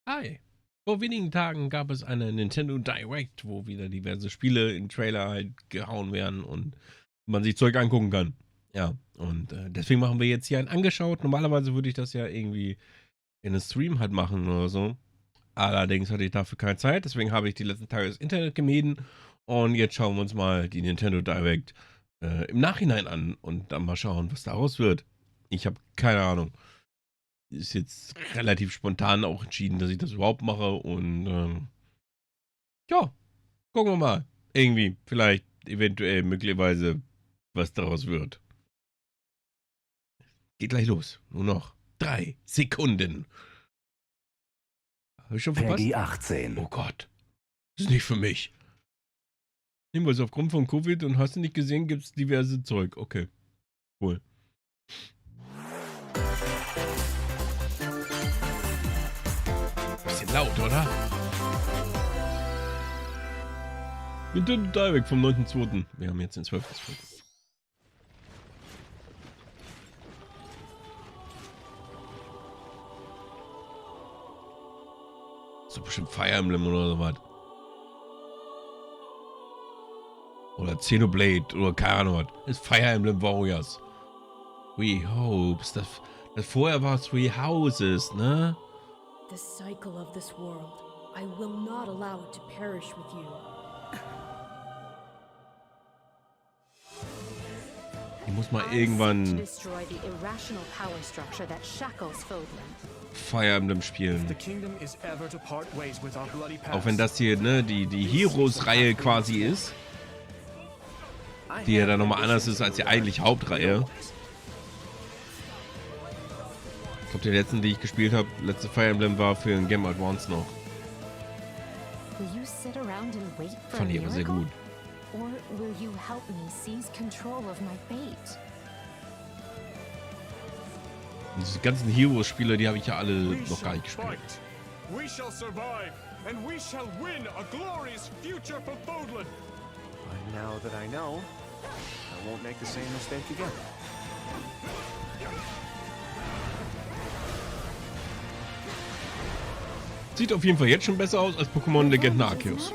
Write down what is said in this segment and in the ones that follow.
Hi. Vor wenigen Tagen gab es eine Nintendo Direct, wo wieder diverse Spiele in Trailer halt gehauen werden und man sich Zeug angucken kann. Ja, und deswegen machen wir jetzt hier ein Angeschaut. Normalerweise würde ich das ja irgendwie in einem Stream halt machen oder so. Allerdings hatte ich dafür keine Zeit, deswegen habe ich die letzten Tage das Internet gemieden. Und jetzt schauen wir uns mal die Nintendo Direct im Nachhinein an und dann mal schauen, was daraus wird. Ich habe keine Ahnung. Ist jetzt relativ spontan auch entschieden, dass ich das überhaupt mache und ja, gucken wir mal. Irgendwie, vielleicht, eventuell, möglicherweise, was daraus wird. Geht gleich los. Nur noch 3 Sekunden. Habe ich schon verpasst? Peggy 18. Oh Gott. Das ist nicht für mich. Jedenfalls aufgrund von Covid und hast du nicht gesehen, gibt es diverse Zeug. Okay. Cool. Bisschen laut, oder? Nintendo Direct vom 9.2. Wir haben jetzt den 12.2. So bestimmt Fire Emblem oder so was. Oder Xenoblade oder keine Ahnung was. Das ist Fire Emblem Warriors. Three Hopes. Das vorher war Three Houses, ne? The cycle of this world. I will not allow it to perish with you. Ich muss mal irgendwann Fire Emblem spielen. Auch wenn das hier, ne, die Heroes-Reihe quasi ist. Die ja dann nochmal anders ist als die eigentliche Hauptreihe. Ich glaube, die letzten, die ich gespielt habe, letzte Fire Emblem war für ein Game Advance noch. Fand ich aber sehr gut. Or will you help me seize control of my fate? Diese ganzen Heroes-Spiele, die habe ich ja alle noch gar nicht gespielt. We shall survive, and we shall win a glorious future for Fodlan. Now that I know, I won't make the same mistake again. Sieht auf jeden Fall jetzt schon besser aus als Pokémon Legenden Arceus.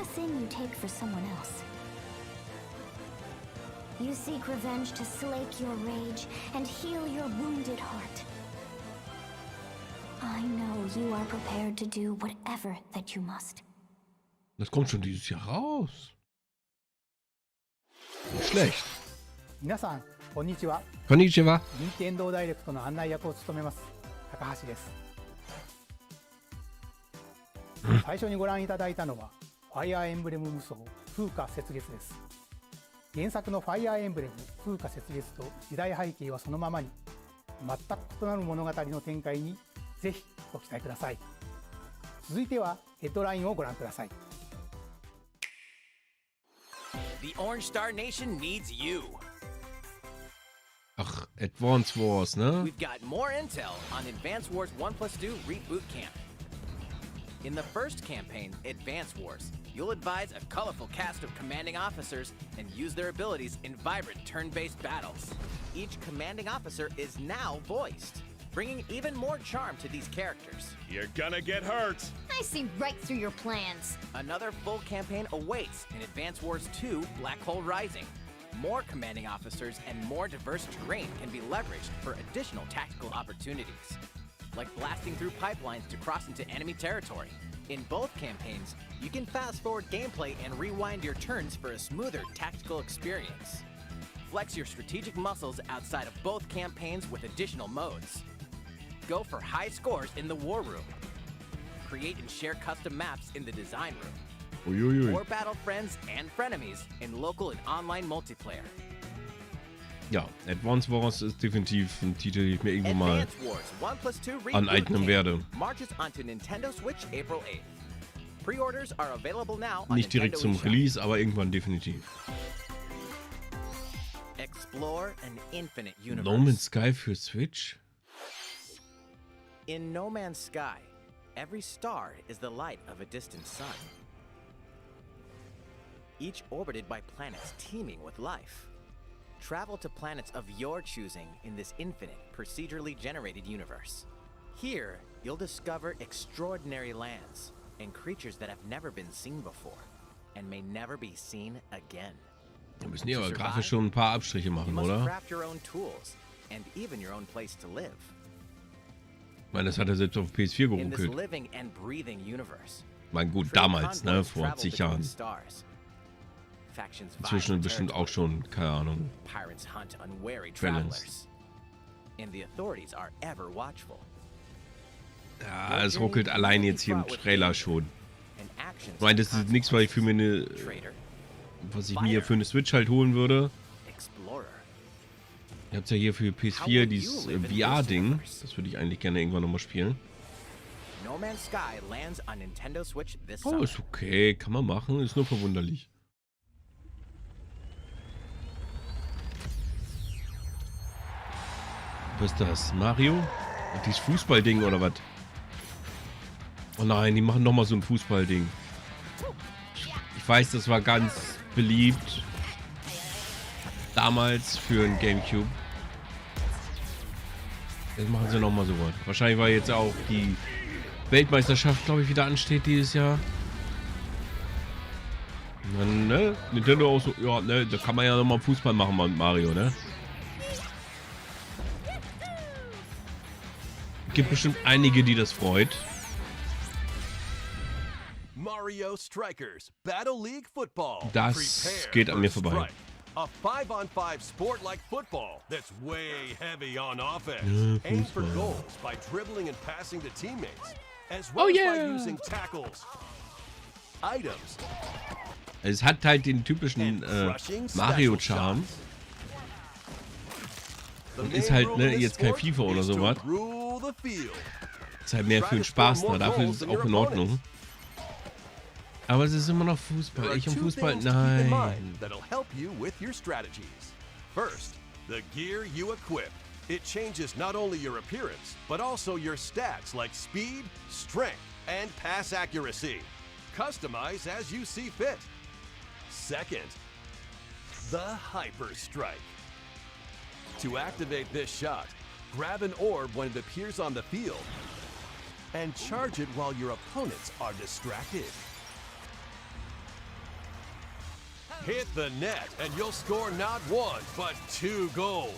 You seek revenge to slake your rage and heal your wounded heart. I know you are prepared to do whatever that you must. Das kommt schon dieses Jahr raus. Nicht schlecht. 皆さん、こんにちは。Konnichiwa. 任天堂ダイレクトの案内役を務めます高橋です。最初にご覧いただいたのはファイアーエンブレム無双風化雪月です。原作のファイアーエンブレム風化雪月と時代背景はそのままに全く異なる物語の展開にぜひご期待ください。続いてはヘッドラインをご覧ください。The Orange Star Nation needs you. Ach, Advance Wars, ne? We've got more intel on Advance Wars 1+2 Reboot Camp. In the first campaign, Advance Wars, you'll advise a colorful cast of commanding officers and use their abilities in vibrant turn-based battles. Each commanding officer is now voiced, bringing even more charm to these characters. You're gonna get hurt. I see right through your plans. Another full campaign awaits in Advance Wars 2 Black Hole Rising. More commanding officers and more diverse terrain can be leveraged for additional tactical opportunities, like blasting through pipelines to cross into enemy territory. In both campaigns, you can fast-forward gameplay and rewind your turns for a smoother tactical experience. Flex your strategic muscles outside of both campaigns with additional modes. Go for high scores in the War Room. Create and share custom maps in the Design Room. Uiuiui. Or battle friends and frenemies in local and online multiplayer. Ja, Advance Wars ist definitiv ein Titel, den ich mir irgendwo mal Advance Wars 1+2 Reboot aneignen Camp werde. marches onto Nintendo Switch April 8th. Pre-orders are available now on Nicht direkt zum Nintendo eShop. Release, aber irgendwann definitiv. Explore an infinite universe. No Man's Sky für Switch? In No Man's Sky, every star is the light of a distant sun. Each orbited by planets teeming with life. Travel to planets of your choosing in this infinite, procedurally generated universe. Here, You'll discover extraordinary lands and creatures that have never been seen before and may never be seen again. Wir müssen hier aber grafisch schon ein paar Abstriche You machen, must oder? craft your own tools and even your own place to live. Ich meine, das hat er selbst auf PS4 In this geruckelt. living and breathing universe. Mein gut, damals, ne? Vor zig Jahren. Inzwischen bestimmt auch schon, keine Ahnung. Pirates hunt unwary Travelers. travelers. And the authorities are ever watchful. Ja, es ruckelt allein jetzt hier im Trailer schon. And actions Ich meine, das ist nichts, was ich für mir trader, was ich mir für eine Switch halt holen würde. explorer. Ihr habt ja hier für PS4 dieses VR-Ding. Das würde ich eigentlich gerne irgendwann nochmal spielen. No Man's Sky lands on Nintendo Switch this Oh, summer. ist okay. Kann man machen. Ist nur verwunderlich. Was ist das? Mario? Und dieses Fußballding oder was? Oh nein, die machen nochmal so ein Fußballding. Ich weiß, das war ganz beliebt. Damals für ein Gamecube. Jetzt machen sie nochmal so was. Wahrscheinlich, weil jetzt auch die Weltmeisterschaft, glaube ich, wieder ansteht dieses Jahr. Und dann, ne? Nintendo auch so, ja, ne, da kann man ja nochmal Fußball machen mit Mario, ne? Gibt bestimmt einige, die das freut. Mario Strikers Battle League Football. Das Prepare geht an mir for vorbei. strike. A 5-on-5 sport like football that's way heavy on offense. Ja, Aim for Fußball. goals by dribbling and passing to teammates, as well as by using tackles, items, Es hat halt den typischen and crushing Mario-Charme. special shots. The Und ist main halt, rule ne, in this jetzt kein sport FIFA oder is to sowas. rule the field. Ist halt mehr für den Spaß da. Dafür ist es auch in Ordnung. Aber es ist immer noch There Fußball. are Ich und two Fußball, things to keep in nein. mind that'll help you with your strategies. First, the gear you equip. It changes not only your appearance, but also your stats like speed, strength, and pass accuracy. Customize as you see fit. Second, the Hyper Strike. To activate this shot, grab an orb when it appears on the field and charge it while your opponents are distracted. Hit the net and you'll score not one, but 2 goals.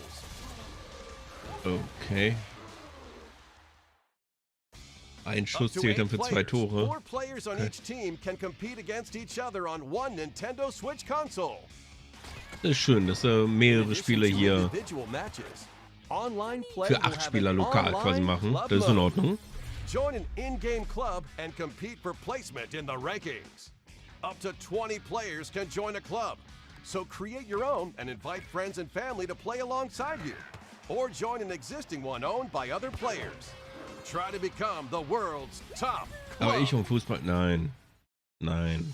Okay. Ein Up Schuss to zählt 8 dann für 2 players. Tore. 4 players on each team can compete against each other on one Nintendo Switch console. Das ist schön, dass mehrere Spiele In addition to hier individual matches, online play für will 8 have Spieler an lokal online quasi machen. club Das ist in mode. Ordnung. Join an in-game club and compete for placement in the rankings. Up to 20 players can join a club. So create your own and invite friends and family to play alongside you. Or join an existing one owned by other players. Try to become the world's top club Aber ich und Fußball, nein. Nein.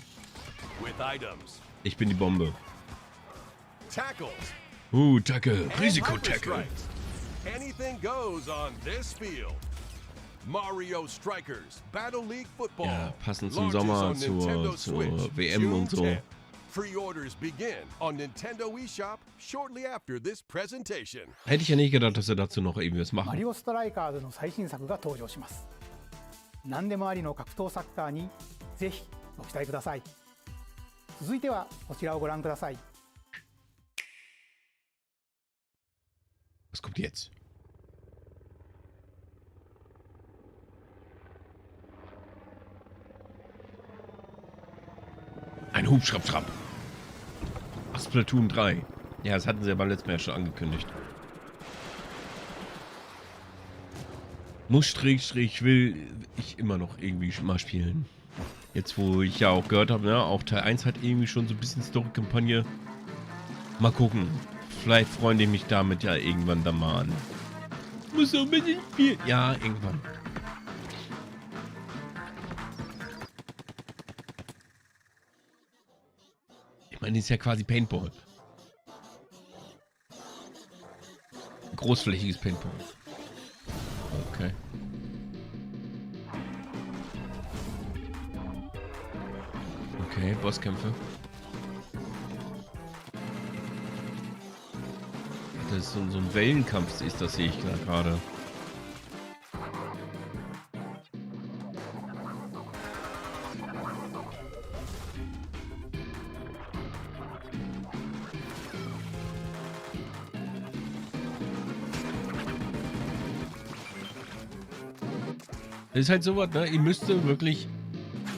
with items, Ich bin die Bombe. tackles, Tackle. and Risiko-Tackle. hyper-strikes. Anything goes on this field. Mario Strikers Battle League Football. Ja, passend zum launches Sommer, on Nintendo zur Switch, WM June und so. 10th. Pre-orders begin on Nintendo eShop shortly after this presentation. Hätte ich ja nicht gedacht, dass sie dazu noch irgendwie was マ machen. リオストライカーズの最新作が登場します。何でもありの格闘サッカーにぜひご期待ください。続いてはこちらをご覧ください。 Was kommt jetzt? Ein Hubschrapp-Trap. Ach, Splatoon 3. Ja, das hatten sie ja beim letzten Mal ja schon angekündigt. Will ich immer noch irgendwie mal spielen. Jetzt, wo ich ja auch gehört habe, ne, auch Teil 1 hat irgendwie schon so ein bisschen Story-Kampagne. Mal gucken. Vielleicht freunde ich mich damit ja irgendwann da mal an. Muss unbedingt spielen. Ja, irgendwann. Ich meine, das ist ja quasi Paintball. Großflächiges Paintball. Okay. Okay, Bosskämpfe. Das ist so ein Wellenkampf, ist das, sehe ich gerade. Das ist halt sowas, ne? Ihr müsste wirklich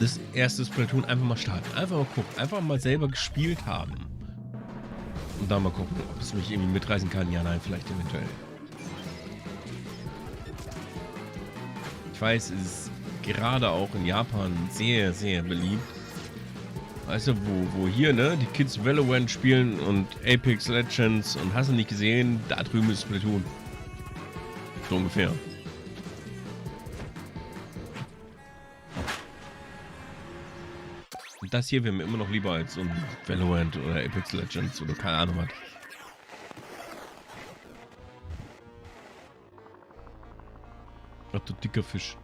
das erste Splatoon einfach mal starten. Einfach mal gucken. Einfach mal selber gespielt haben. Und dann mal gucken, ob es mich irgendwie mitreißen kann. Ja, nein, vielleicht eventuell. Ich weiß, es ist gerade auch in Japan sehr, sehr beliebt. Weißt du, wo hier, ne, die Kids Valorant spielen und Apex Legends und hast du nicht gesehen, da drüben ist Splatoon. So ungefähr. Und das hier wäre mir immer noch lieber als so ein Valorant oder Apex Legends oder keine Ahnung was. Ach du dicker Fisch.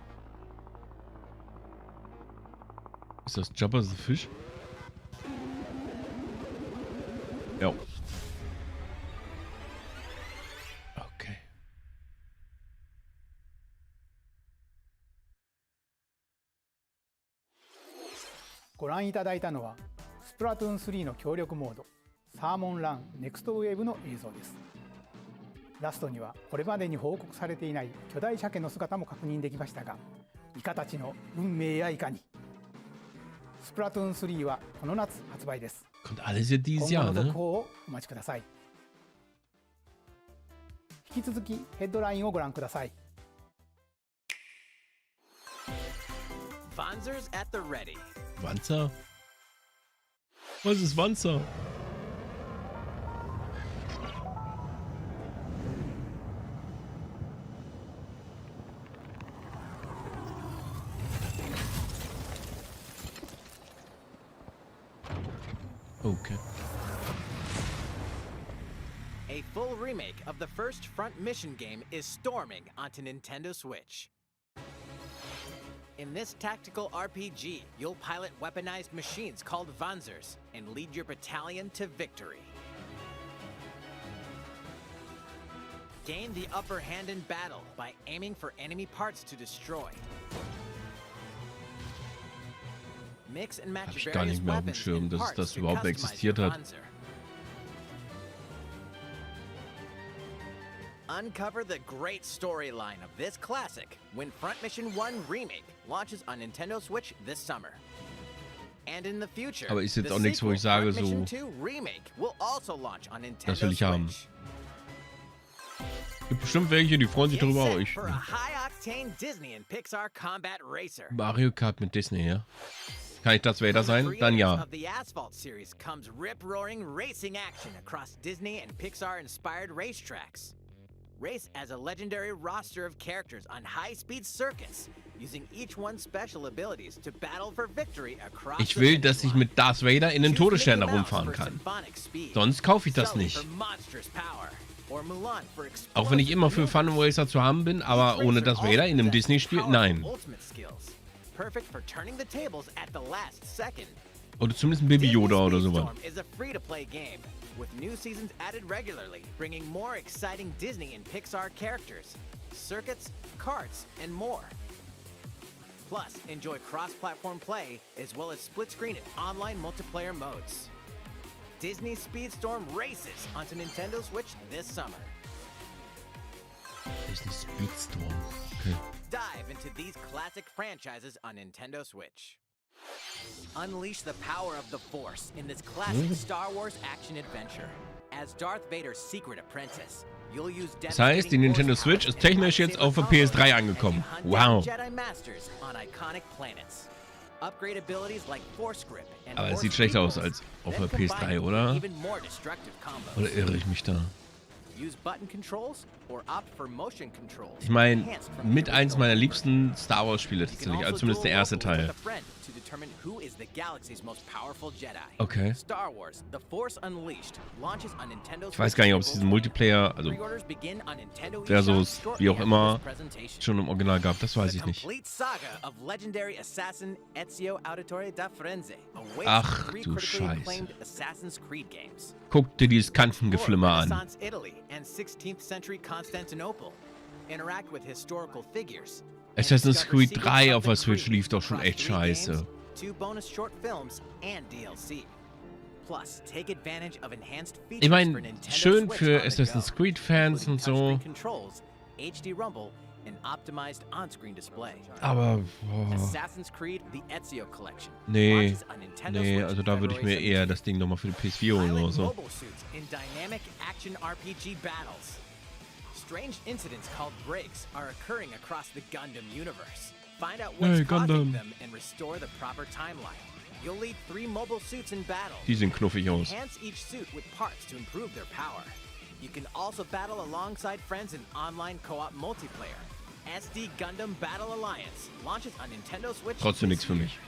Ist das Jabba the Fish? Ja. Okay. ご覧いただいたのはスプラトゥーン3の協力モードサーモンランネクストウェーブの映像です。ラストにはこれまでに報告されていない巨大鮭の姿も確認できましたが、イカたちの運命やいかに。スプラトゥーン3はこの夏発売です。 Kommt alles ja dieses 今 Jahr, 後の続 ne? 報をお待ちください。引き続きヘッドラインをご覧ください。 Wanzers at the ready. Wanzer? Was ist Wanzer? Okay. A full remake of the first Front Mission game is storming onto Nintendo Switch. In this tactical RPG, you'll pilot weaponized machines called Wanzers and lead your battalion to victory. Gain the upper hand in battle by aiming for enemy parts to destroy. Mix and match Hab ich gar various nicht mehr auf dem weapons Schirm, and dass parts das to überhaupt customize existiert your hat. Wanzer. Uncover the great storyline of this classic when Front Mission 1 Remake launches on Nintendo Switch this summer. And in the future, Aber ist jetzt the auch nichts, wo ich sage, Front Mission so, 2 Remake will also launch on Nintendo das will ich haben. Switch. Gibt bestimmt welche, die freuen sich Get darüber, set aber ich. for a high-octane Disney and Pixar combat racer. Mario Kart mit Disney, ja? Kann ich das Vader sein? Dann Creators ja. of the Asphalt series comes rip-roaring racing action across Disney and Pixar-inspired racetracks. Race as a legendary roster of characters on high-speed circuits, using each one's special abilities to battle for victory across Ich the will, finish dass ich line. mit Darth Vader in den Choose Todesstern Mickey Mouse herumfahren for kann. symphonic speed, Sonst kaufe ich das Sully nicht. for monstrous power, or Mulan for Auch wenn ich immer für explosive Fun Racer zu haben bin, aber ohne Darth Vader in einem Disney-Spiel, nein. Perfect for turning the tables at the last second. Oder zumindest ein Baby Yoda oder sowas. Speedstorm is a free-to-play game with new seasons added regularly, bringing more exciting Disney and Pixar characters, circuits, karts, and more. Plus, enjoy cross-platform play as well as split-screen and online multiplayer modes. Disney Speedstorm races onto Nintendo Switch this summer. Disney Speedstorm. Okay. Dive into these classic franchises on Nintendo Switch. Unleash the power of the Force in this classic Star Wars action-adventure. As Darth Vader's secret apprentice, you'll use Das heißt, die Nintendo Switch ist technisch jetzt auf der PS3 angekommen. Wow. Jedi Masters on iconic planets. Upgrade abilities like Force Grip and Aber es Force sieht schlechter aus Frequency, als auf then der PS3, combine oder? even more destructive combos. Oder irre ich mich da? Use button controls or opt for motion controls. Ich meine, enhanced from the mit eins original meiner game. liebsten Star Wars Spiele You can tatsächlich, also also zumindest der duel erste locally Teil. with a friend to determine who is the galaxy's most powerful Jedi. Okay. Star Wars: The Force Unleashed launches on Nintendo Ich weiß gar nicht, ob es diesen Multiplayer, also Pre-orders begin on Nintendo Versus, eShop shortly wie auch after immer, this presentation. schon im Original gab, das weiß The ich nicht. complete saga of legendary assassin Ezio Auditore da Firenze awaits Ach, three du critically Scheiße. acclaimed Assassin's Creed games. Guck dir dieses Explore Kantengeflimmer an. Renaissance Italy and 16th century Constantinople. Interact with historical figures. and Assassin's discover Creed secrets 3 of auf the der Switch Creed lief doch schon across echt 3 games, scheiße. 2 bonus short films and DLC. Plus, take advantage of enhanced features Ich for meine, Nintendo schön Switch für on the Assassin's go, Creed Fans including und so. touchscreen controls, HD Rumble, and optimized on-screen display. Aber, Assassin's Creed: The Ezio Collection nee, launches on Nintendo Switch also da würde ich mir February eher das Ding nochmal für die PS4 holen oder Pilot so. mobile suits in dynamic action RPG battles. Strange incidents called breaks are occurring across the Gundam universe. Find out what's Hey, causing Gundam. them and restore the proper timeline. You'll lead 3 mobile suits in battle. Die sehen knuffig aus. Enhance each suit with parts to improve their power. You can also battle alongside friends in online co-op multiplayer. SD Gundam Battle Alliance launches on Nintendo Switch. Trotzdem nichts für mich.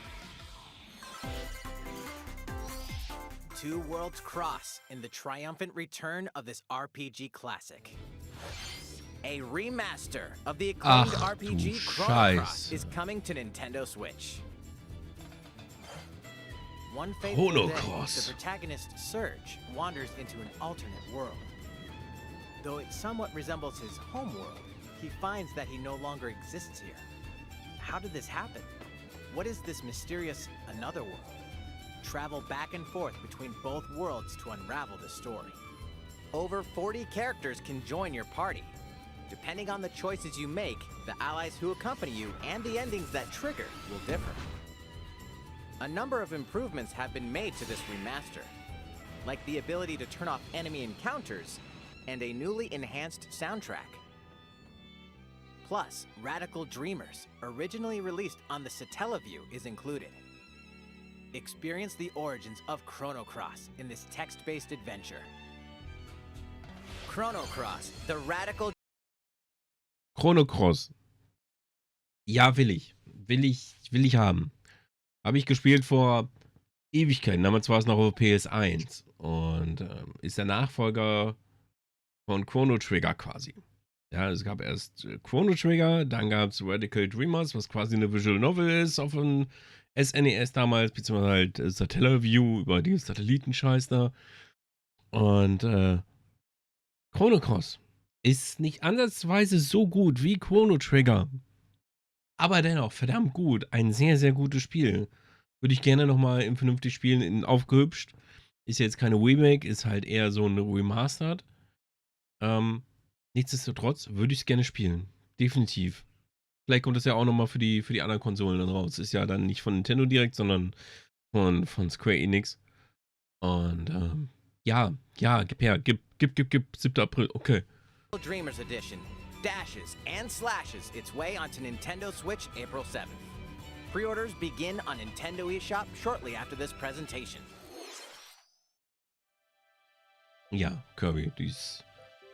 Two worlds cross in the triumphant return of this RPG classic. A remaster of the acclaimed Ach, RPG du Chrono Cross Scheiße. is coming to Nintendo Switch. One Chrono fateful day, Cross. the protagonist Surge wanders into an alternate world. Though it somewhat resembles his home world, he finds that he no longer exists here. How did this happen? What is this mysterious another world? Travel back and forth between both worlds to unravel the story. Over 40 characters can join your party. Depending on the choices you make, the allies who accompany you and the endings that trigger will differ. A number of improvements have been made to this remaster, like the ability to turn off enemy encounters and a newly enhanced soundtrack. Plus, Radical Dreamers, originally released on the Satellaview, is included. Experience the origins of Chrono Cross in this text-based adventure. Chrono Cross, the radical... Chrono Cross. Ja, will ich. Will ich haben. Habe ich gespielt vor Ewigkeiten. Damals war es noch auf PS1. Und ist der Nachfolger von Chrono Trigger quasi. Ja, es gab erst Chrono Trigger, dann gab es Radical Dreamers, was quasi eine Visual Novel ist auf dem SNES damals, beziehungsweise halt Satellaview über die Satellitenscheiß da. Und Chrono Cross ist nicht ansatzweise so gut wie Chrono Trigger. Aber dennoch verdammt gut. Ein sehr, sehr gutes Spiel. Würde ich gerne nochmal im vernünftig spielen, in aufgehübscht. Ist jetzt keine Remake, ist halt eher so eine Remastered. Nichtsdestotrotz würde ich es gerne spielen. Definitiv. Vielleicht kommt das ja auch nochmal für die anderen Konsolen dann raus. Ist ja dann nicht von Nintendo direkt, sondern von Square Enix. Und ja, gib her. Gib. 7. April, okay. Dreamers Edition dashes and slashes its way onto Nintendo Switch April 7th. Pre-orders begin on Nintendo eShop shortly after this presentation. Ja, Kirby. Dieses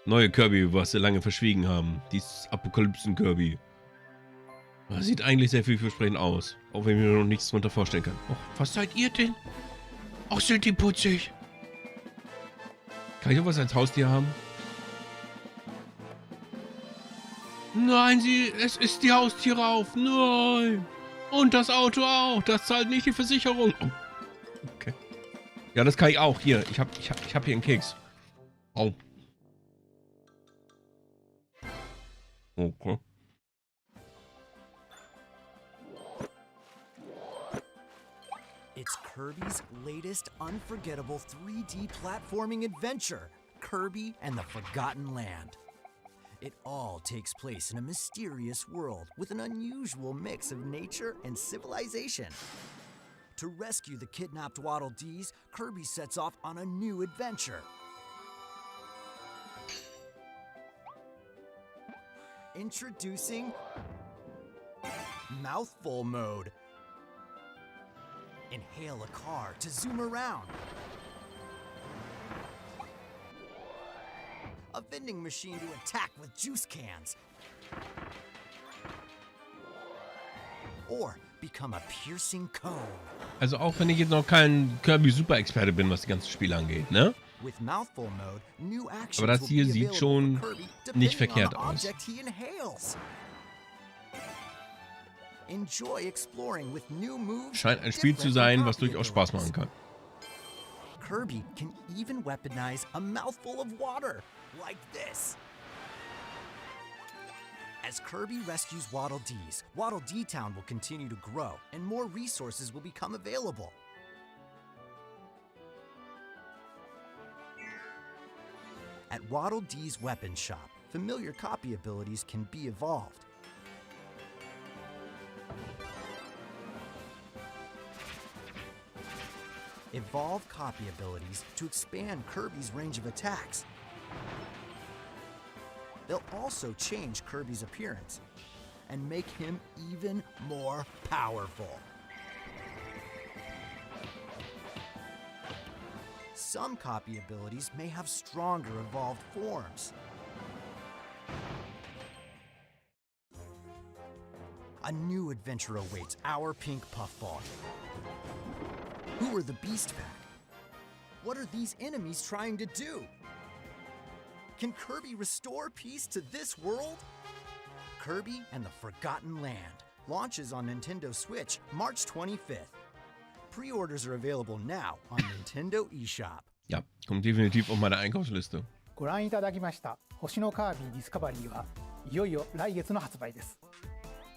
neue Kirby, was sie lange verschwiegen haben. Dieses Apokalypsen-Kirby. Das sieht eigentlich sehr vielversprechend aus. Auch wenn ich mir noch nichts drunter vorstellen kann. Och, was seid ihr denn? Ach, sind die putzig. Kann ich auch was als Haustier haben? Nein, es ist die Haustiere auf. Nein. Und das Auto auch. Das zahlt nicht die Versicherung. Oh. Okay. Ja, das kann ich auch. Hier, ich hab hier einen Keks. Oh. Okay. It's Kirby's latest unforgettable 3D platforming adventure, Kirby and the Forgotten Land. It all takes place in a mysterious world with an unusual mix of nature and civilization. To rescue the kidnapped Waddle Dees, Kirby sets off on a new adventure. Introducing Mouthful Mode. Inhale a car to zoom around. A vending machine to attack with juice cans. Or become a piercing cone. Also auch wenn ich jetzt noch kein Kirby-Super-Experte bin, was die ganzen Spiele angeht, ne? With Mouthful Mode, new actions Aber das will hier be sieht available schon for Kirby nicht depending verkehrt on the aus. object he inhales. Enjoy exploring with new moves. Scheint ein Spiel zu different sein, from was copy durchaus Spaß abilities. machen kann. Kirby can even weaponize a mouthful of water, like this. As Kirby rescues Waddle Dees, Waddle Dee Town will continue to grow, and more resources will become available. At Waddle Dee's weapon shop, familiar copy abilities can be evolved. evolve copy abilities to expand Kirby's range of attacks. They'll also change Kirby's appearance and make him even more powerful. Some copy abilities may have stronger evolved forms. A new adventure awaits our pink puffball. Who are the Beast Pack? What are these enemies trying to do? Can Kirby restore peace to this world? Kirby and the Forgotten Land launches on Nintendo Switch March 25th. Pre-orders are available now on Nintendo eShop. Ja, kommt definitiv auf meine Einkaufsliste. ご覧いただきました星のカービィディスカバリーはいよいよ来月の発売です。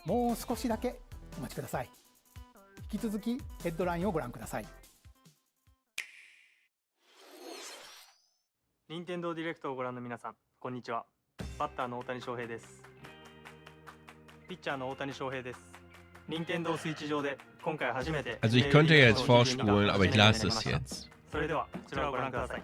もう少しだけお待ちください。引き続きヘッドラインをご覧ください。任天堂ディレクトをご覧の皆さん、こんにちは。バッターの大谷翔平です。ピッチャーの大谷翔平です。任天堂スイッチ上で今回初めて Also ich könnte jetzt vorspulen, aber ich lasse es jetzt. それではこちらをご覧ください。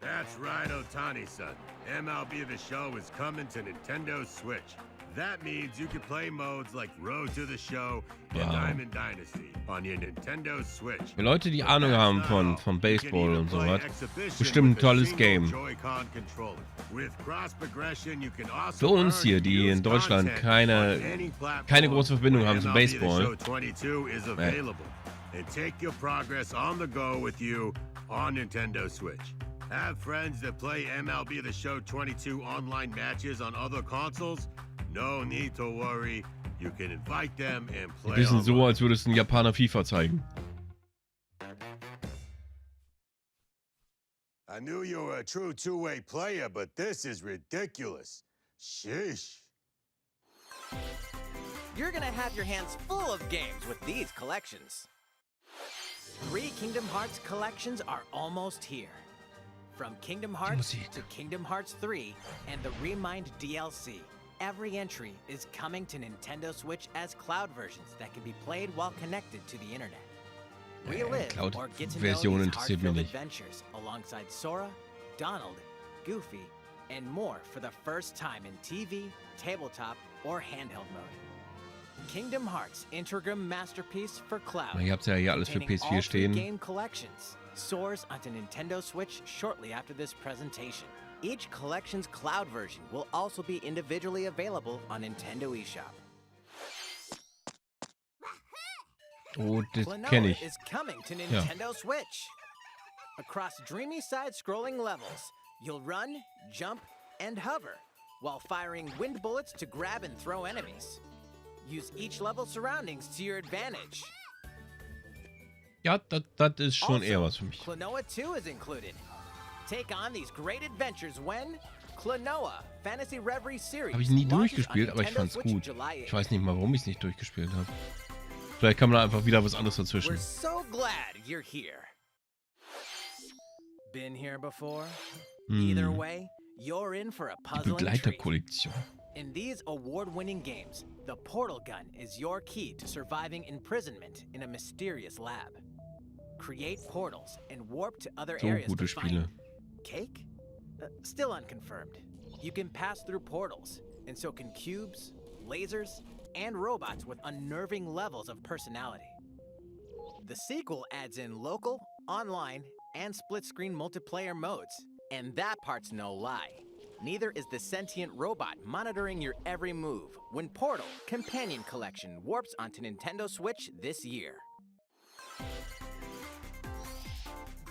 That's right, Otani-san. MLB The Show is coming to Nintendo Switch. That means you can play modes like Road to the Show and Diamond Dynasty on your Nintendo Switch. Für Leute, die Ahnung haben von Baseball und so was, bestimmt ein tolles Game. Für uns hier, die in Deutschland keine große Verbindung haben zum Baseball, and take your progress on the go with you on Nintendo Switch. Have friends that play MLB The Show 22 online matches on other consoles? No need to worry. You can invite them and play. Ein bisschen so, als würdest du ein Japaner FIFA zeigen. I knew you were a true two-way player, but this is ridiculous. Sheesh. You're gonna have your hands full of games with these collections. 3 Kingdom Hearts collections are almost here. From Kingdom Hearts to Kingdom Hearts 3 and the Remind DLC, every entry is coming to Nintendo Switch as cloud versions that can be played while connected to the internet. Relive or get to know these heart-filled adventures alongside Sora, Donald, Goofy, and more for the first time in TV, tabletop, or handheld mode. Kingdom Hearts Integrum Masterpiece for Cloud. Ihr habt ja hier alles für PS4 stehen. Game collections soars onto Nintendo Switch shortly after this presentation. Each collection's cloud version will also be individually available on Nintendo eShop. Oh, das kenne ich. Is coming to Nintendo Switch. Across dreamy side-scrolling levels, you'll run, jump, and hover while firing wind bullets to grab and throw enemies. Use each level's surroundings to your advantage. Ja, das ist schon eher was für mich. Klonoa 2 is included. Take on these great adventures when Klonoa Fantasy Reverie Series. Habe ich nie durchgespielt, aber ich fand's gut. Ich weiß nicht mal, warum ich es nicht durchgespielt habe. Vielleicht kam da einfach wieder was anderes dazwischen. We're so glad you're here. Been here before? Either way, you're in for a puzzling treat. Begleiterkollektion. In these award-winning games, the portal gun is your key to surviving imprisonment in a mysterious lab. Create portals and warp to other areas to find cake? Still unconfirmed. You can pass through portals, and so can cubes, lasers, and robots with unnerving levels of personality. The sequel adds in local, online, and split-screen multiplayer modes, and that part's no lie. Neither is the sentient robot monitoring your every move when Portal Companion Collection warps onto Nintendo Switch this year.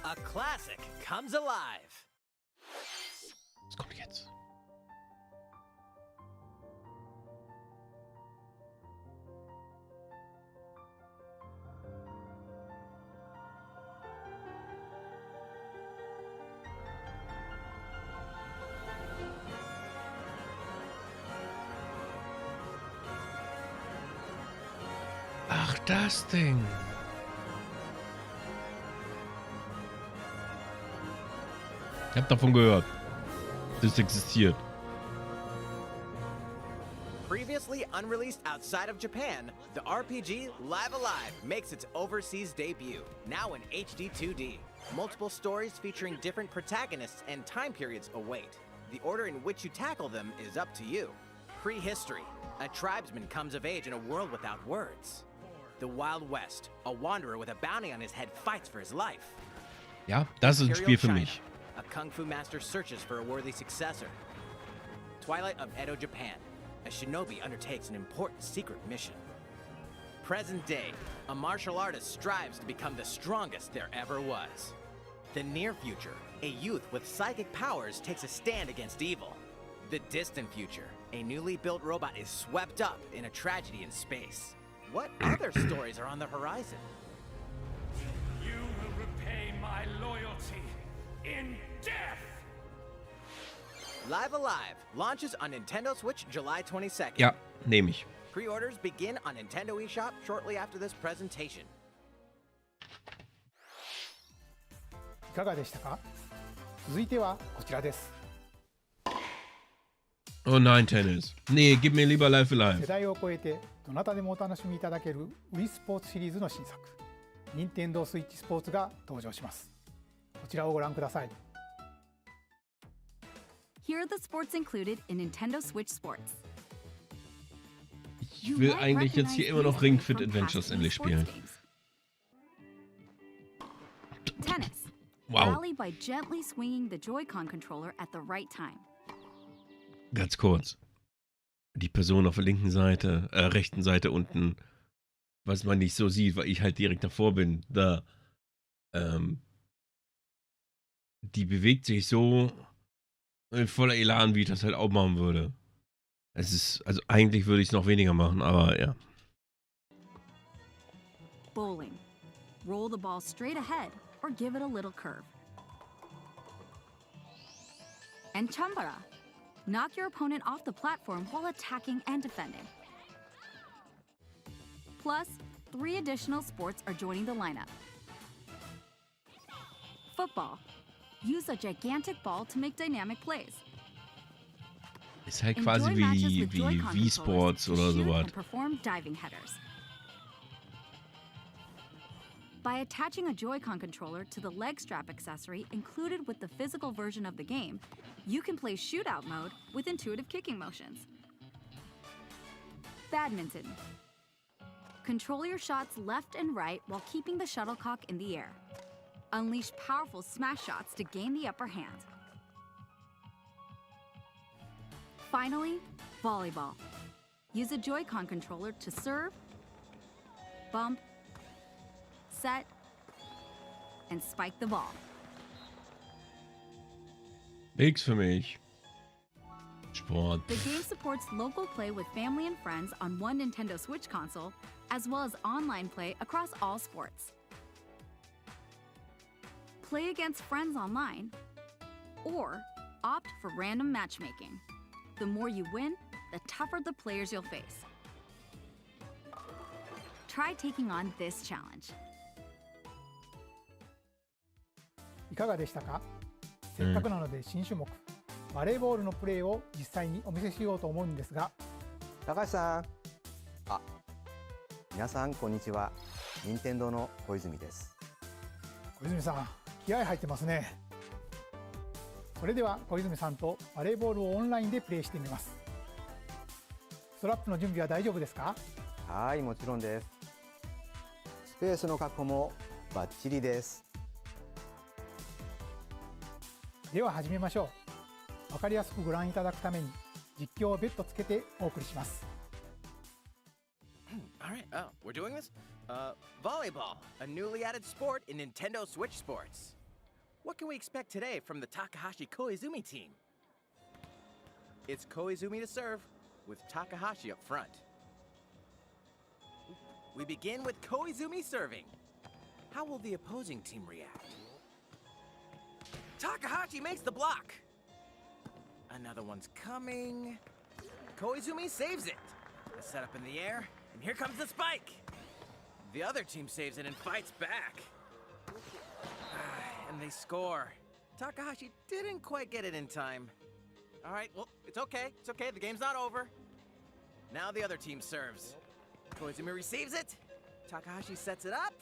A classic comes alive. Was kommt jetzt? Ach, das Ding. Ich hab davon gehört. Das existiert. Previously unreleased outside of Japan, the RPG Live Alive makes its overseas debut, now in HD 2D. Multiple stories featuring different protagonists and time periods await. The order in which you tackle them is up to you. Prehistory. A tribesman comes of age in a world without words. The Wild West. A wanderer with a bounty on his head fights for his life. Ja, das ist ein Spiel für mich. A kung fu master searches for a worthy successor. Twilight of Edo, Japan. A shinobi undertakes an important secret mission. Present day. A martial artist strives to become the strongest there ever was. The near future. A youth with psychic powers takes a stand against evil. The distant future. A newly built robot is swept up in a tragedy in space. What other stories are on the horizon? You will repay my loyalty in death! Live Alive launches on Nintendo Switch July 22nd. Ja, nehme ich. Pre-orders begin on Nintendo eShop shortly after this presentation. いかがでしたか？続いてはこちらです。 Oh nein, Tennis. Nee, gib mir lieber Live 世 Alive. 代を超えてどなたでもお楽しみいただける Wii スポーツシリーズの新作、任天堂スイッチスポーツが登場します。こちらをご覧ください。 Here are the sports included in Nintendo Switch Sports. Ich will eigentlich jetzt hier immer noch Ring Fit Adventures endlich spielen. Tennis. Wow. Rally by gently swinging the Joy-Con controller at the right time. Ganz kurz. Die Person auf der linken Seite, rechten Seite unten, was man nicht so sieht, weil ich halt direkt davor bin, da, die bewegt sich so in voller Elan, wie ich das halt auch machen würde. Es ist, also eigentlich würde ich es noch weniger machen, aber ja. Bowling. Roll the ball straight ahead or give it a little curve. And Chambara. Knock your opponent off the platform while attacking and defending. Plus, 3 additional sports are joining the lineup. Football. Use a gigantic ball to make dynamic plays. Ist halt quasi wie Wii Sports oder sowas. And perform diving headers. By attaching a Joy-Con controller to the leg strap accessory included with the physical version of the game, you can play shootout mode with intuitive kicking motions. Badminton. Control your shots left and right while keeping the shuttlecock in the air. Unleash powerful smash shots to gain the upper hand. Finally, volleyball. Use a Joy-Con controller to serve, bump, set, and spike the ball. Nix für mich. Sport. The game supports local play with family and friends on one Nintendo Switch console, as well as online play across all sports. Play against friends online, or opt for random matchmaking. The more you win, the tougher the players you'll face. Try taking on this challenge. いかがでしたか？せっかくなので新種目、バレーボールのプレーを実際にお見せしようと思うんですが、高橋さん。あ、皆さんこんにちは。任天堂の小泉です。小泉さん、気合入ってますね。それでは小泉さんとバレーボールをオンラインでプレーしてみます。ストラップの準備は大丈夫ですか？はい、もちろんです。スペースの確保もバッチリです。では始めましょう。わかりやすくご覧いただくために実況を別途つけてお送りします。All right, we're doing this? Volleyball, a newly added sport in Nintendo Switch Sports. What can we expect today from the Takahashi Koizumi team? It's Koizumi to serve, with Takahashi up front. We begin with Koizumi serving. How will the opposing team react? Takahashi makes the block. Another one's coming. Koizumi saves it. A setup in the air, and here comes the spike. The other team saves it and fights back. And they score. Takahashi didn't quite get it in time. All right, well, it's okay. It's okay. The game's not over. Now the other team serves. Koizumi receives it. Takahashi sets it up.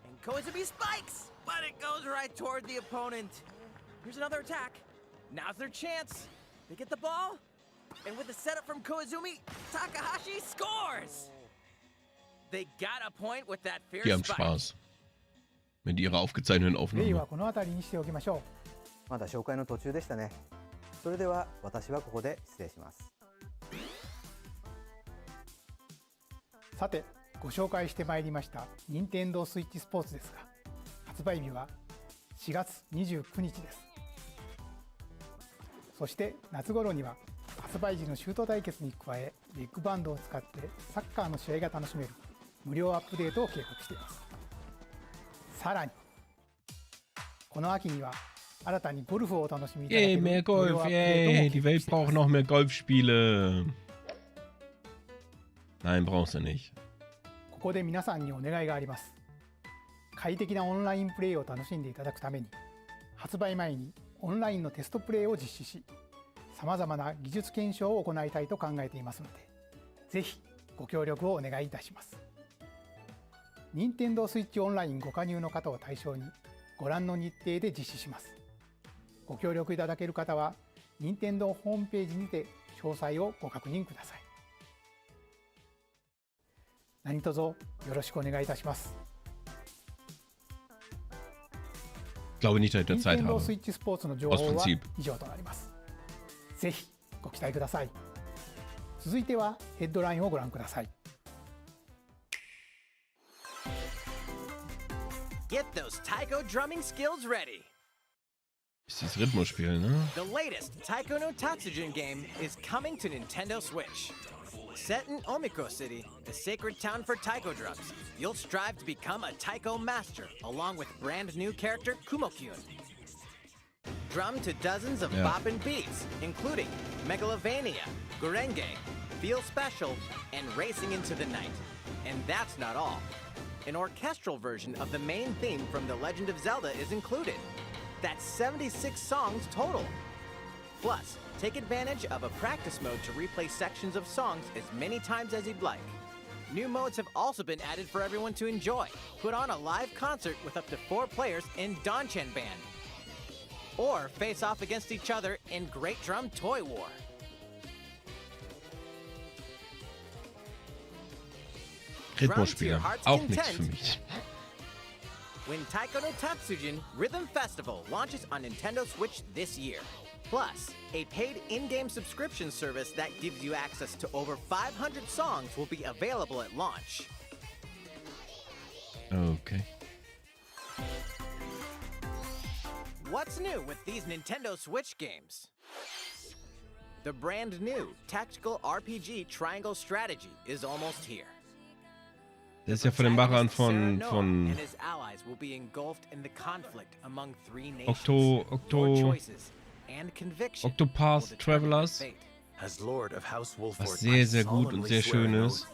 And Koizumi spikes! But it goes right toward the opponent. Here's another attack. Now's their chance. They get the ball. And with the setup from Koizumi, Takahashi scores! They got a point with that fierce Die haben spike. Spaß. Mit ihrer aufgezeichneten 例 Aufnahme. はこの辺りにしておきましょまだ紹介の途中でしたね。それでは私はここで失礼します。う。さて、ご紹介してまいりました任天堂スイッチスポーツですが、発売日は4月29日です。そして夏頃には発売時のシュート対決に加え、ビッグバンドを使ってサッカーの試合が楽しめる無料アップデートを計画しています。さらにこの秋には新たにゴルフをお楽しみいただけ Yay, る mehr 無料 Golf, アップデートも yay. Die 計 Welt 画していま braucht す。 noch mehr Golfspiele. Nein, brauchst du nicht. ここで皆さんにお願いがあります。快適なオンラインプレイを楽しんでいただくために、発売前にオンラインのテストプレイを実施し、さまざまな技術検証を行いたいと考えていますので、ぜひご協力をお願いいたします。任天堂スイッチオンラインご加入の方を対象に、ご覧の日程で実施します。ご協力いただける方は、任天堂ホームページにて詳細をご確認ください。何卒よろしくお願いいたします。Ich glaube nicht, dass ich da 任 Zeit 天堂 habe. スイッチスポーツの情 Aus 報は Prinzip. 以上となります。ぜひご期待ください。続いてはヘッドラインをご覧ください。Get those taiko drumming skills ready. Ist dieses Rhythmusspiel, ne? The latest Taiko no Tatsujin game is coming to Nintendo Switch. Set in Omiko City, the sacred town for taiko drums, you'll strive to become a taiko master along with brand new character Kumo-kyun. Drum to dozens of boppin' beats, including Megalovania, Gurenge, Feel Special, and Racing into the Night. And that's not all. An orchestral version of the main theme from The Legend of Zelda is included. That's 76 songs total. Plus, take advantage of a practice mode to replay sections of songs as many times as you'd like. New modes have also been added for everyone to enjoy. Put on a live concert with up to 4 players in Danchan Band. Or face off against each other in Great Drum Toy War. Rhythmusspiele. Auch nichts für mich. When Taiko no Tatsujin Rhythm Festival launches on Nintendo Switch this year. Plus, a paid in-game subscription service that gives you access to over 500 songs will be available at launch. Okay. What's new with these Nintendo Switch games? The brand new tactical RPG Triangle Strategy is almost here. Das ist ja von den Machern von And his allies will be engulfed in the conflict among 3 nations. Your choices and conviction Octopath will determine Travelers. their fate. As Lord of House Wolford, Was sehr, sehr gut und sehr schön ist.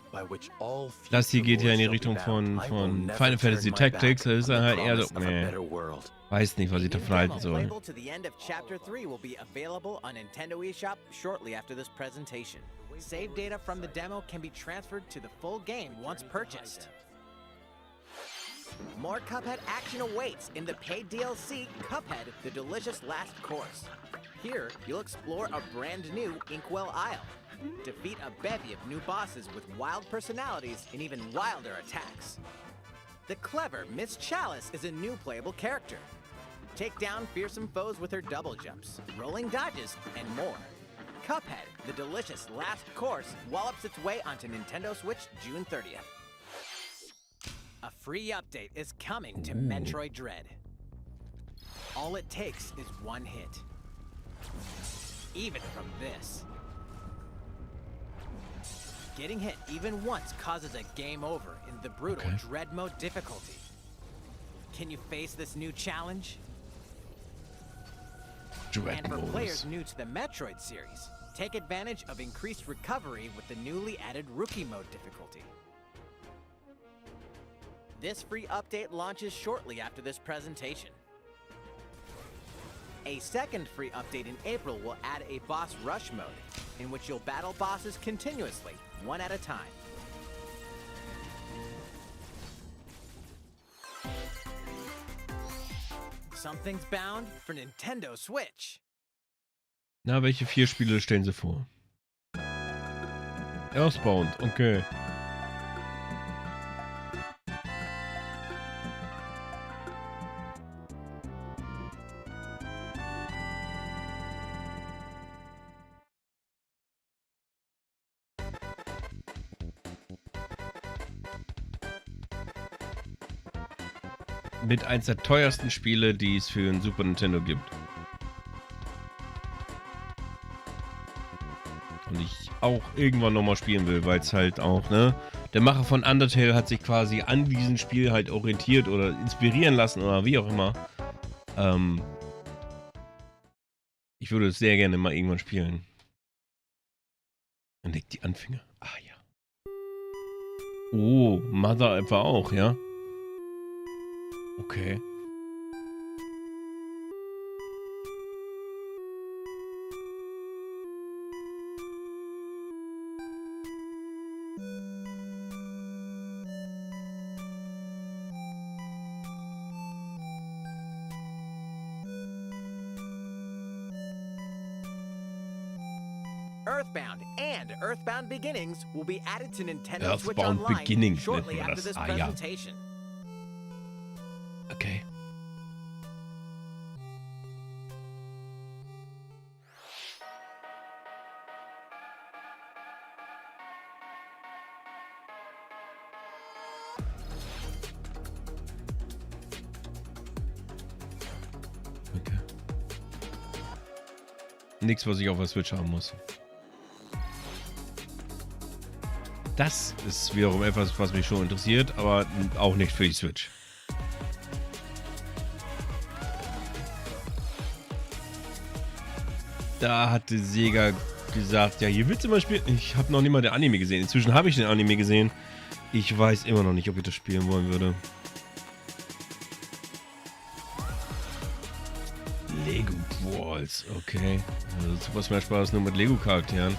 Das hier geht ja in die Richtung von Final Fantasy Tactics. Das ist dann halt eher so, weiß nicht, was ich davon halten soll. Playable to the end of Chapter 3 will be available on Nintendo eShop shortly after this presentation. Save data from the demo can be transferred to the full game once purchased. More Cuphead action awaits in the paid DLC, Cuphead: The Delicious Last Course. Here, you'll explore a brand new Inkwell Isle. Defeat a bevy of new bosses with wild personalities and even wilder attacks. The clever Miss Chalice is a new playable character. Take down fearsome foes with her double jumps, rolling dodges, and more. Cuphead: The Delicious Last Course wallops its way onto Nintendo Switch June 30th. A free update is coming to Metroid Dread. All it takes is one hit. Even from this. Getting hit even once causes a game over in the brutal Dread Mode difficulty. Can you face this new challenge? And for players new to the Metroid series, take advantage of increased recovery with the newly added Rookie Mode difficulty. This free update launches shortly after this presentation. A second free update in April will add a boss rush mode, in which you'll battle bosses continuously, one at a time. Something's bound for Nintendo Switch. Na, welche 4 Spiele stellen Sie vor? Earthbound, okay. Mit eins der teuersten Spiele, die es für ein Super Nintendo gibt. Und ich auch irgendwann nochmal spielen will, weil es halt auch, ne? Der Macher von Undertale hat sich quasi an diesem Spiel halt orientiert oder inspirieren lassen oder wie auch immer. Ich würde es sehr gerne mal irgendwann spielen. Entdeckt die Anfänge. Ah ja. Oh, Mother etwa auch, ja? Okay. Earthbound and Earthbound Beginnings will be added to Nintendo Switch Earthbound Online Beginnings shortly nennt man after das. this Ah, ja. presentation. Okay. Okay. Nichts, was ich auf der Switch haben muss. Das ist wiederum etwas, was mich schon interessiert, aber auch nicht für die Switch. Da hatte Sega gesagt, ja, hier willst du mal spielen. Ich habe noch nicht mal den Anime gesehen. Inzwischen habe ich den Anime gesehen. Ich weiß immer noch nicht, ob ich das spielen wollen würde. Lego Balls, okay. Also Super Smash Bros. Nur mit Lego-Charakteren.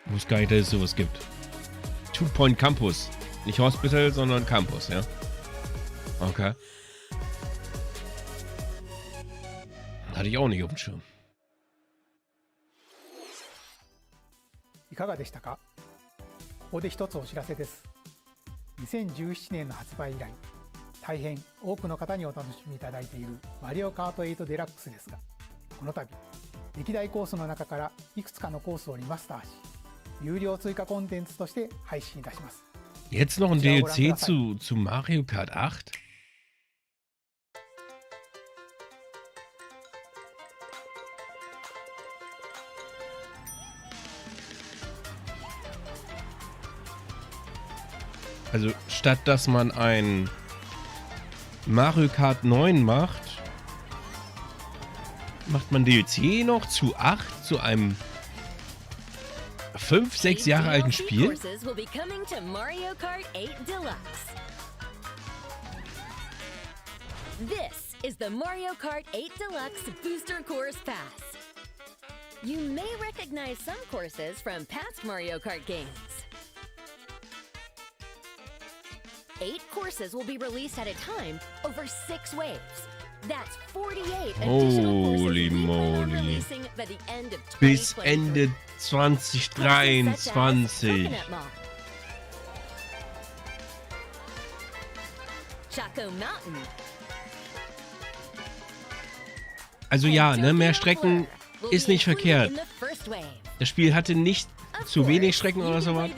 Ich wusste gar nicht, dass es sowas gibt. Two Point Campus. Nicht Hospital, sondern Campus, ja. Okay. Hatte ich auch nicht auf dem Schirm. いかがでしたか？ここで一つお知らせです。2017年の発売以来、大変多くの方にお楽しみいただいているマリオカート8デラックスですが、この度歴代コースの中からいくつかのコースをリマスターし、有料追加コンテンツとして配信いたします。Jetzt noch ein DLC zu Mario Kart 8? Also statt dass man ein Mario Kart 9 macht, macht man DLC noch zu 8, zu einem 5, 6 Jahre alten Spiel? This is the Mario Kart 8 Deluxe Booster Course Pass. You may recognize some courses from past Mario Kart games. 8 courses will be released at a time over 6 waves. That's 48 additional courses we plan on releasing by the end of 2023. Bis Ende 2023. Chaco Mountain. Also ja, ne, mehr Strecken ist nicht verkehrt. Das Spiel hatte nicht zu wenig Strecken oder sowas.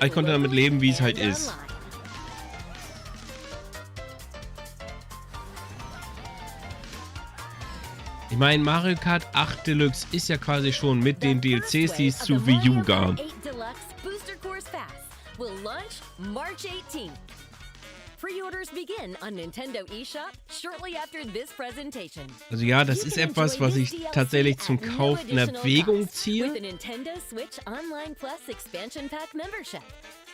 Ich konnte damit leben, wie es halt ist. Ich meine, Mario Kart 8 Deluxe ist ja quasi schon mit den DLCs, die es zu Wii U gab. Also ja, das ist etwas, was ich tatsächlich zum Kauf in Erwägung ziehe.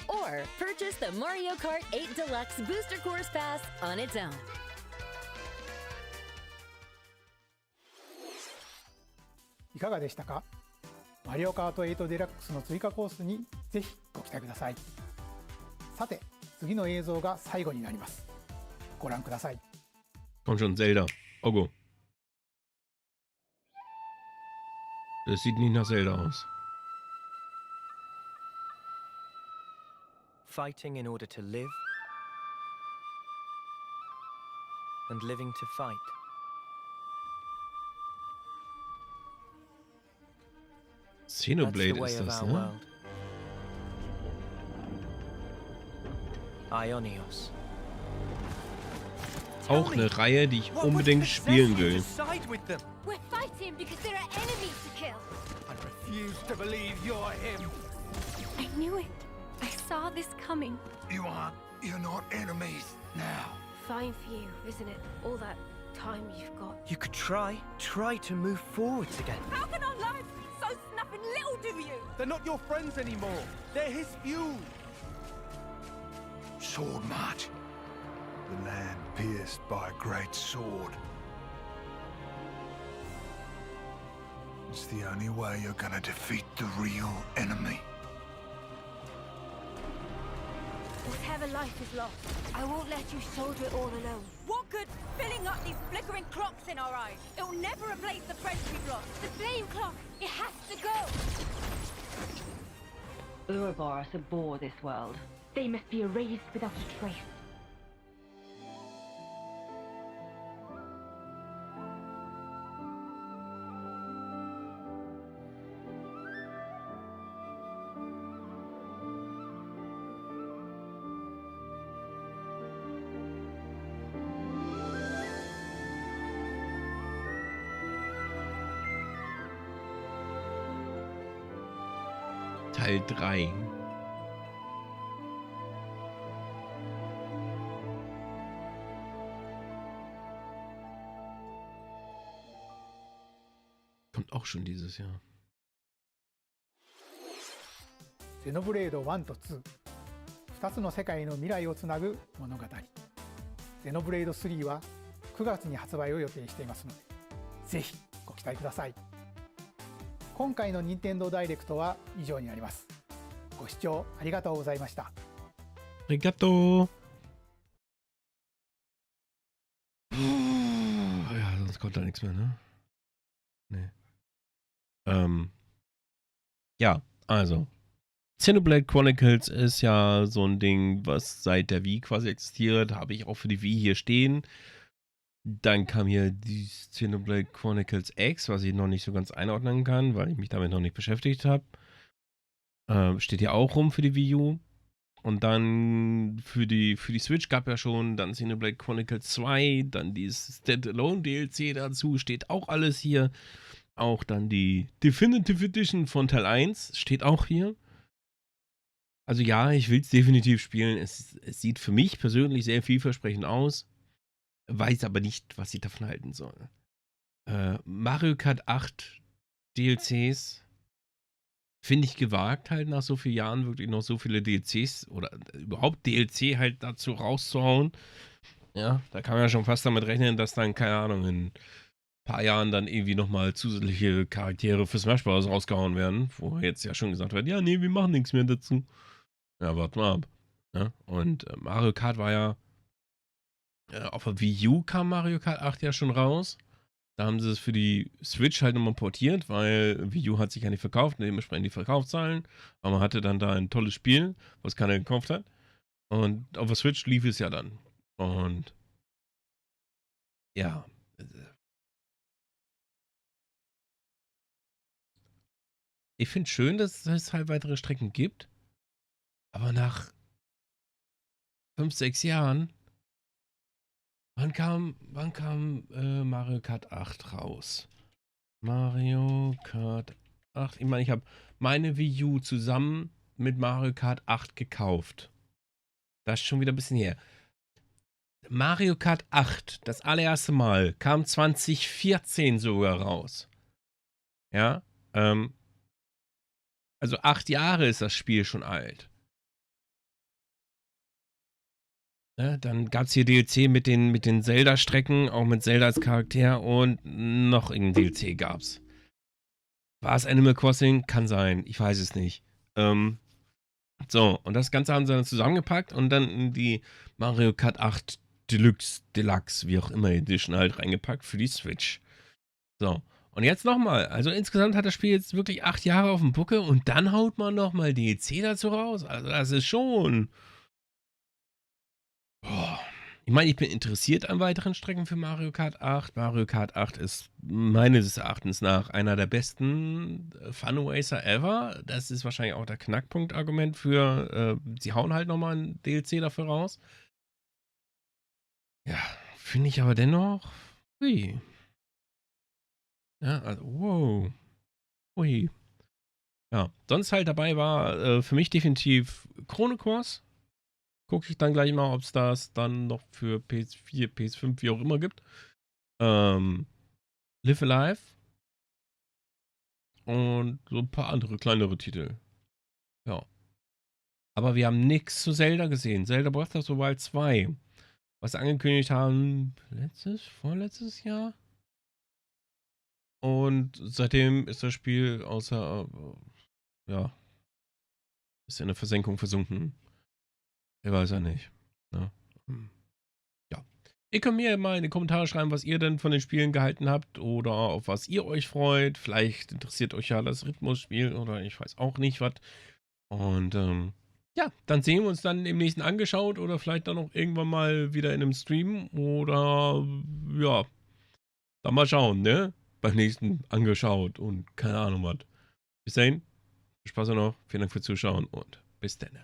Or purchase the Mario Kart 8 Deluxe Booster Course Pass on its own. いかがでしたか？マリオカート8デラックスの追加コースにぜひご期待ください。さて、次の映像が最後になります。ご覧ください。Komm schon, Zelda. Ogo. Das sieht nicht nach Zelda aus. Fighting in order to live and living to fight. Xenoblade ist das, ne? Ionios. Auch eine Reihe, die ich unbedingt spielen will. We're fighting because there are enemies to kill. I refuse to believe you're him. I knew it. I saw this coming. You're not enemies now. Fine for you, isn't it? All that time you've got. You could try to move forwards again. How can our lives be so snapping little to you? They're not your friends anymore. They're his fuel. Sword march. The land pierced by a great sword. It's the only way you're gonna defeat the real enemy. Whatever life is lost, I won't let you shoulder it all alone. What good filling up these flickering clocks in our eyes? It'll never replace the friends we've lost. The flame clock, it has to go! Ouroboros abhor this world. They must be erased without a trace. Teil 3. Kommt auch schon dieses Jahr. Xenoblade 1と2、2つの世界の未来をつなぐ物語。Xenoblade 3は9月に発売を予定していますので、ぜひご期待ください。今回の任天堂ダイレクトは以上になります。ご視聴ありがとうございました。Arigato. Ja, sonst kommt da nichts mehr, ne? Nee. Ja, also. Xenoblade Chronicles ist ja so ein Ding, was seit der Wii quasi existiert. Habe ich auch für die Wii hier stehen. Dann kam hier die Xenoblade Chronicles X, was ich noch nicht so ganz einordnen kann, weil ich mich damit noch nicht beschäftigt habe. Steht hier auch rum für die Wii U. Und dann für die Switch gab ja schon dann Xenoblade Chronicles 2, dann dieses Standalone DLC dazu, steht auch alles hier. Auch dann die Definitive Edition von Teil 1 steht auch hier. Also ja, ich will es definitiv spielen. Es sieht für mich persönlich sehr vielversprechend aus. Weiß aber nicht, was ich davon halten soll. Mario Kart 8 DLCs finde ich gewagt, halt nach so vielen Jahren wirklich noch so viele DLCs oder überhaupt DLC halt dazu rauszuhauen. Ja, da kann man ja schon fast damit rechnen, dass dann, keine Ahnung, in ein paar Jahren dann irgendwie nochmal zusätzliche Charaktere für Smash Bros. Rausgehauen werden, wo jetzt ja schon gesagt wird, ja, nee, wir machen nichts mehr dazu. Ja, warte mal ab. Ja, und Mario Kart war ja auf der Wii U kam Mario Kart 8 ja schon raus. Da haben sie es für die Switch halt nochmal portiert, weil Wii U hat sich ja nicht verkauft, dementsprechend die Verkaufszahlen. Aber man hatte dann da ein tolles Spiel, was keiner gekauft hat. Und auf der Switch lief es ja dann. Und ja. Ich finde schön, dass es halt weitere Strecken gibt. Aber nach 5, 6 Jahren Wann kam Mario Kart 8 raus? Mario Kart 8. Ich meine, ich habe meine Wii U zusammen mit Mario Kart 8 gekauft. Das ist schon wieder ein bisschen her. Mario Kart 8, das allererste Mal, kam 2014 sogar raus. Ja, also 8 Jahre ist das Spiel schon alt. Ne, dann gab es hier DLC mit den Zelda-Strecken, auch mit Zelda als Charakter und noch irgendein DLC gab's. War es Animal Crossing? Kann sein. Ich weiß es nicht. So, und das Ganze haben sie dann zusammengepackt und dann in die Mario Kart 8 Deluxe, wie auch immer Edition halt reingepackt für die Switch. So, und jetzt nochmal. Also insgesamt hat das Spiel jetzt wirklich 8 Jahre auf dem Buckel und dann haut man nochmal DLC dazu raus. Also das ist schon... Boah. Ich meine, ich bin interessiert an weiteren Strecken für Mario Kart 8. Mario Kart 8 ist meines Erachtens nach einer der besten Fun Racer ever. Das ist wahrscheinlich auch der Knackpunkt-Argument für, sie hauen halt nochmal ein DLC dafür raus. Ja, finde ich aber dennoch, ui. Ja, also, wow. Ui. Ja, sonst halt dabei war für mich definitiv Chrono Cross. Gucke ich dann gleich mal, ob es das dann noch für PS4, PS5, wie auch immer gibt. Live Alive. Und so ein paar andere kleinere Titel. Ja. Aber wir haben nichts zu Zelda gesehen. Zelda Breath of the Wild 2. Was sie angekündigt haben, vorletztes Jahr? Und seitdem ist das Spiel außer, ja, ist in der Versenkung versunken. Ich weiß ja nicht. Ne? Ja. Ihr könnt mir mal in die Kommentare schreiben, was ihr denn von den Spielen gehalten habt oder auf was ihr euch freut. Vielleicht interessiert euch ja das Rhythmusspiel oder ich weiß auch nicht was. Und ja, dann sehen wir uns dann im nächsten angeschaut oder vielleicht dann auch irgendwann mal wieder in einem Stream oder ja, dann mal schauen, ne? Beim nächsten angeschaut und keine Ahnung was. Bis dahin, viel Spaß noch, vielen Dank fürs Zuschauen und bis dann.